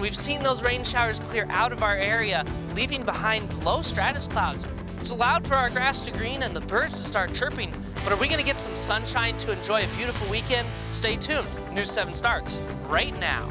we've seen those rain showers clear out of our area, leaving behind low stratus clouds. It's allowed for our grass to green and the birds to start chirping, but are we going to get some sunshine to enjoy a beautiful weekend? Stay tuned. News 7 starts right now.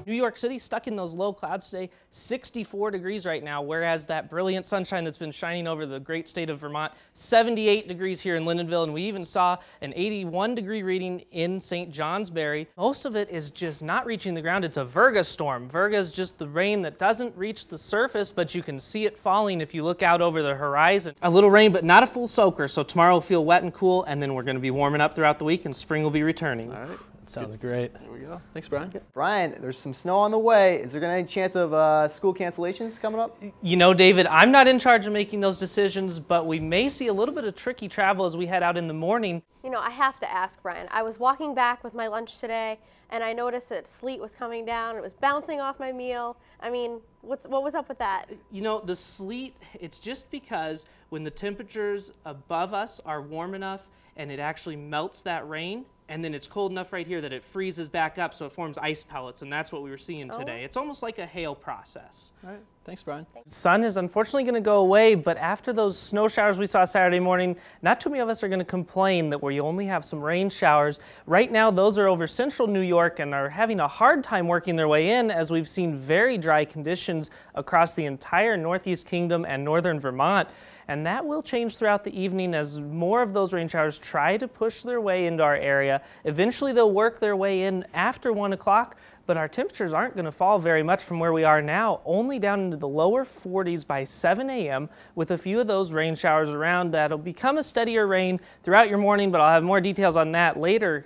New York City stuck in those low clouds today, 64 degrees right now, whereas that brilliant sunshine that's been shining over the great state of Vermont, 78 degrees here in Lyndonville, and we even saw an 81-degree reading in St. Johnsbury. Most of it is just not reaching the ground. It's a Virga storm. Virga is just the rain that doesn't reach the surface, but you can see it falling if you look out over the horizon. A little rain, but not a full soaker, so tomorrow will feel wet and cool, and then we're going to be warming up throughout the week, and spring will be returning. All right. Sounds great. There we go. Thanks, Brian. Brian, there's some snow on the way. Is there going to be any chance of school cancellations coming up? You know, David, I'm not in charge of making those decisions, but we may see a little bit of tricky travel as we head out in the morning. You know, I have to ask, Brian. I was walking back with my lunch today, and I noticed that sleet was coming down. It was bouncing off my meal. I mean, what was up with that? You know, the sleet, it's just because when the temperatures above us are warm enough and it actually melts that rain, and then it's cold enough right here that it freezes back up, so it forms ice pellets, and that's what we were seeing today. It's almost like a hail process. All right. Thanks, Brian. Sun is unfortunately going to go away, but after those snow showers we saw Saturday morning, not too many of us are going to complain that we only have some rain showers. Right now, those are over central New York and are having a hard time working their way in, as we've seen very dry conditions across the entire Northeast Kingdom and northern Vermont. And that will change throughout the evening as more of those rain showers try to push their way into our area. Eventually they'll work their way in after 1 o'clock, but our temperatures aren't going to fall very much from where we are now, only down into the lower 40s by 7 a.m. with a few of those rain showers around. That'll become a steadier rain throughout your morning, but I'll have more details on that later.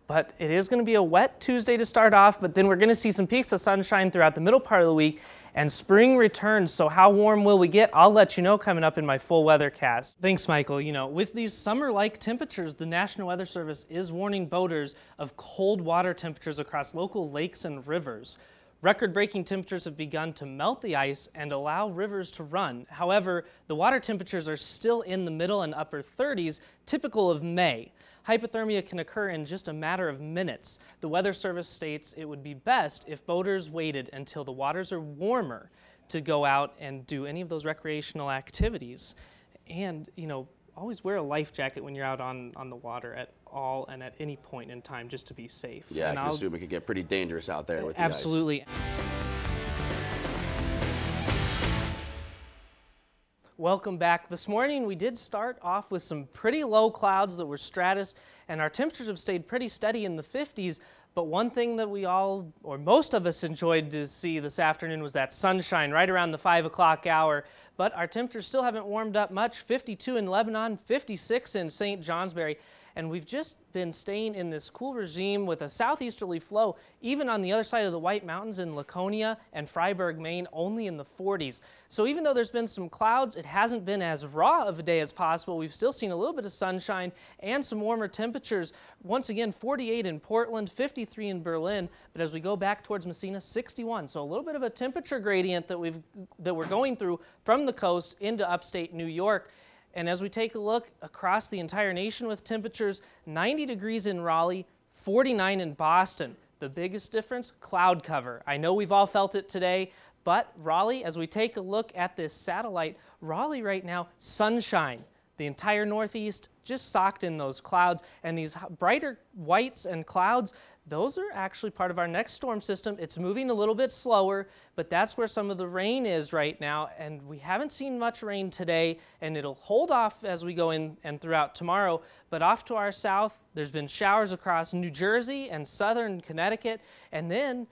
But it is going to be a wet Tuesday to start off, but then we're going to see some peaks of sunshine throughout the middle part of the week, and spring returns. So how warm will we get? I'll let you know coming up in my full weathercast. Thanks, Michael. You know, with these summer-like temperatures, the National Weather Service is warning boaters of cold water temperatures across local lakes and rivers. Record-breaking temperatures have begun to melt the ice and allow rivers to run. However, the water temperatures are still in the middle and upper 30s, typical of May. Hypothermia can occur in just a matter of minutes. The Weather Service states it would be best if boaters waited until the waters are warmer to go out and do any of those recreational activities. And, you know, always wear a life jacket when you're out on the water at all and at any point in time, just to be safe. Yeah, and I can assume it could get pretty dangerous out there with the absolutely. ice. Welcome back. This morning we did start off with some pretty low clouds that were stratus, and our temperatures have stayed pretty steady in the 50s. But one thing that we all, or most of us, enjoyed to see this afternoon was that sunshine right around the 5 o'clock hour. But our temperatures still haven't warmed up much. 52 in Lebanon, 56 in St. Johnsbury. And we've just been staying in this cool regime with a southeasterly flow, even on the other side of the White Mountains in Laconia and Freiburg, Maine, only in the 40s. So even though there's been some clouds, it hasn't been as raw of a day as possible. We've still seen a little bit of sunshine and some warmer temperatures. Once again, 48 in Portland, 53 in Berlin, but as we go back towards Messina, 61. So a little bit of a temperature gradient that we're going through from the coast into upstate New York. And as we take a look across the entire nation with temperatures, 90 degrees in Raleigh, 49 in Boston. The biggest difference, cloud cover. I know we've all felt it today, but Raleigh, as we take a look at this satellite, Raleigh right now, sunshine. The entire Northeast just socked in those clouds, and these brighter whites and clouds, those are actually part of our next storm system. It's moving a little bit slower, but that's where some of the rain is right now, and we haven't seen much rain today, and it'll hold off as we go in and throughout tomorrow. But off to our south, there's been showers across New Jersey and southern Connecticut, and then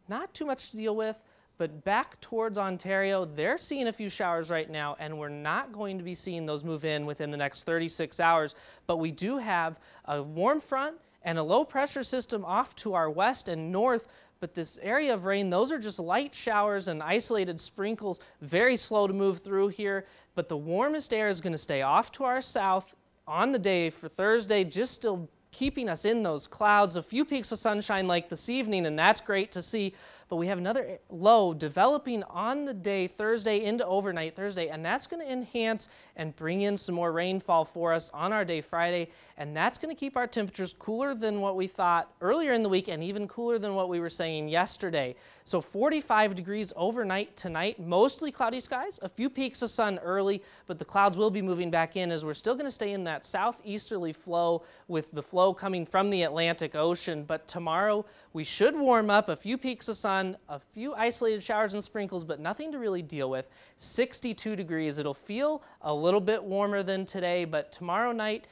not too much to deal with. But back towards Ontario, they're seeing a few showers right now, and we're not going to be seeing those move in within the next 36 hours. But we do have a warm front and a low pressure system off to our west and north. But this area of rain, those are just light showers and isolated sprinkles, very slow to move through here. But the warmest air is going to stay off to our south on the day for Thursday, just still keeping us in those clouds. A few peaks of sunshine like this evening, and that's great to see. but we have another low developing on the day Thursday into overnight Thursday, and that's going to enhance and bring in some more rainfall for us on our day Friday, and that's going to keep our temperatures cooler than what we thought earlier in the week and even cooler than what we were saying yesterday. So 45 degrees overnight tonight, mostly cloudy skies, a few peaks of sun early, but the clouds will be moving back in as we're still going to stay in that southeasterly flow with the flow coming from the Atlantic Ocean. But tomorrow we should warm up, a few peaks of sun, a few isolated showers and sprinkles, but nothing to really deal with. 62 degrees. It'll feel a little bit warmer than today, but tomorrow night,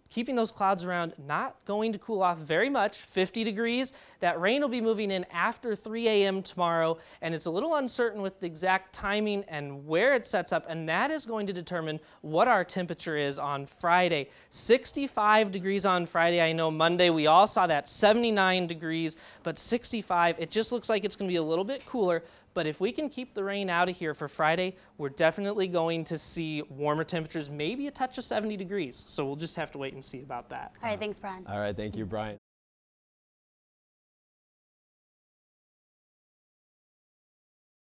keeping those clouds around, not going to cool off very much, 50 degrees. That rain will be moving in after 3 a.m. tomorrow, and it's a little uncertain with the exact timing and where it sets up, and that is going to determine what our temperature is on Friday. 65 degrees on Friday. I know Monday we all saw that 79 degrees, but 65, it just looks like it's going to be a little bit cooler. But if we can keep the rain out of here for Friday, we're definitely going to see warmer temperatures, maybe a touch of 70 degrees. So we'll just have to wait and see about that. All right, thanks, Brian. All right, thank you, Brian.